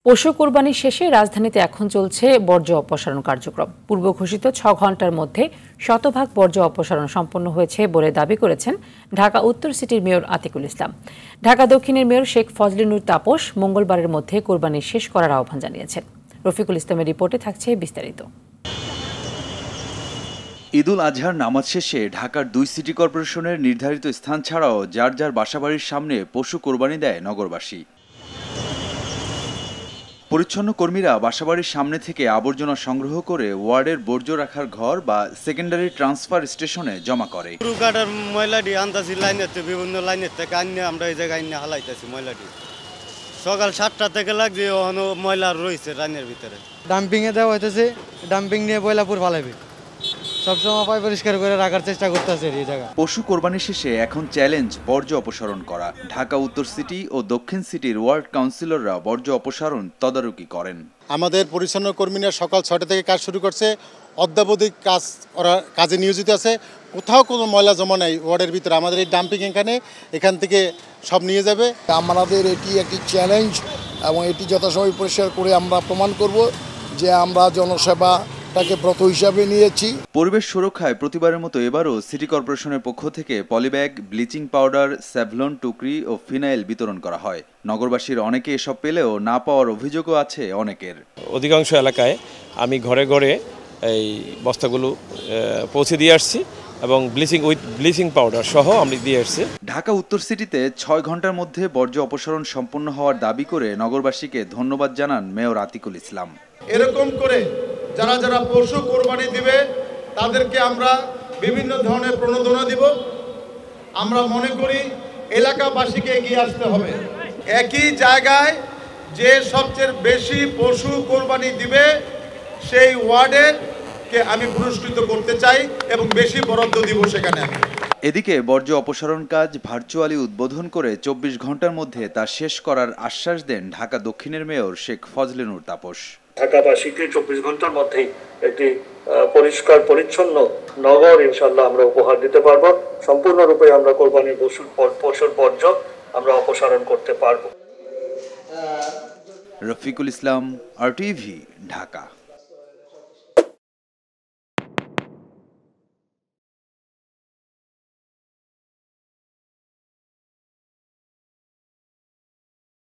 পশু কোরবানি শেষে রাজধানীতে এখন চলছে বর্জ্য অপসারণ কার্যক্রম। পূর্ব ঘোষিত ৬ ঘণ্টার মধ্যে শতভাগ বর্জ্য অপসারণ সম্পন্ন হয়েছে বলে দাবি করেছেন ঢাকা উত্তর সিটির মেয়র আতিকুল ইসলাম। ঢাকা দক্ষিণের মেয়র শেখ ফজলে নূর তাপস মঙ্গলবারের মধ্যে কোরবানি শেষ করার আহ্বান জানিয়েছেন। রফিকুল ইসলামের রিপোর্টে থাকছে বিস্তারিত। ঈদুল আজহার নামাজ শেষে ঢাকার ২ সিটি কর্পোরেশনের নির্ধারিত স্থান ছাড়াও যার যার বাসাবাড়ির সামনে পশু কোরবানি দেয় নগরবাসী। পরিচ্ছন্ন কর্মীরা বাসাবাড়ির সামনে থেকে আবর্জনা সংগ্রহ করে ওয়ার্ডের বর্জ্য রাখার ঘর বা সেকেন্ডারি ট্রান্সফার স্টেশনে জমা করে। ময়লাটি আনতাছি লাইনেতে, বিভিন্ন লাইনের থেকে আনিয়ে আমরা এই জায়গায় আনিয়ে হালাইতেছি ময়লাটি। সকাল 7টা থেকে লাগছে, ময়লা রয়েছে রানের ভিতরে। ডাম্পিংয়ে দেওয়া হইতেছে, ডাম্পিং নিয়ে বয়লাপুর ফালাইবে। সবসময় পায় পরিষ্কার করে রাখার চেষ্টা করতেছে এই জায়গা। পশু কোরবানি শেষে এখন চ্যালেঞ্জ বর্জ্য অপসারণ করা। ঢাকা উত্তর সিটি ও দক্ষিণ সিটির ওয়ার্ড কাউন্সিলররা বর্জ্য অপসারণ তদারকি করেন। আমাদের পরিচ্ছন্ন কর্মীরা সকাল 6টা থেকে কাজ শুরু করছে, অদ্যাবধি কাজে নিয়োজিত আছে। কোথাও কোনো ময়লা জমা নেই ওয়ার্ডের ভিতরে। আমাদের এই ডাম্পিং এখান থেকে সব নিয়ে যাবে। আমাদের এটি একটি চ্যালেঞ্জ এবং এটি যথাসময় পরিষ্কার করে আমরা প্রমাণ করব যে আমরা জনসেবা তাকে ব্রত হিসাবে নিয়েছি। পরিবেশ সুরক্ষায় প্রতিবারের মতো এবারও সিটি কর্পোরেশনের পক্ষ থেকে পলিব্যাগ, ব্লিচিং পাউডার, স্যাভলন, টুকরি ও ফিনাইল বিতরণ করা হয়। নগরবাসীর অনেকে এসব পেলেও না পাওয়ার অভিযোগও আছে অনেকের। অধিকাংশ এলাকায় আমি ঘরে ঘরে এই বস্তাগুলো পৌঁছে দিয়ে আসছি এবং ব্লিচিং পাউডার সহ আমি দিয়ে আসছি। ঢাকা উত্তর সিটিতে ৬ ঘণ্টার মধ্যে বর্জ্য অপসারণ সম্পন্ন হওয়ার দাবি করে নগরবাসীকে ধন্যবাদ জানান মেয়র আতিকুল ইসলাম। এরকম করে যারা যারা পশু কোরবানি দিবে তাদেরকে আমরা বিভিন্ন ধরনের প্রণোদনা দিব। আমরা মনে করি এলাকাবাসীকে এগিয়ে আসতে হবে। একই জায়গায় যে সবচেয়ে বেশি পশু কোরবানি দিবে সেই ওয়ার্ডেরকে আমি পুরস্কৃত করতে চাই এবং বেশি বরাদ্দ দিব সেখানে। এদিকে বর্জ্য অপসারণ কাজ ভার্চুয়ালি উদ্বোধন করে ২৪ ঘণ্টার মধ্যে তা শেষ করার আশ্বাস দেন ঢাকা দক্ষিণের মেয়র শেখ ফজলে নূর তাপস। ঢাকাবাসীকে ২৪ ঘন্টার মধ্যেই একটি পরিষ্কার পরিচ্ছন্ন নগর ইনশাল্লাহ আমরা উপহার দিতে পারবো। সম্পূর্ণরূপে আমরা কোরবানির পশুর বর্জ্য আমরা অপসারণ করতে পারবো। রফিকুল ইসলাম, RTV, ঢাকা।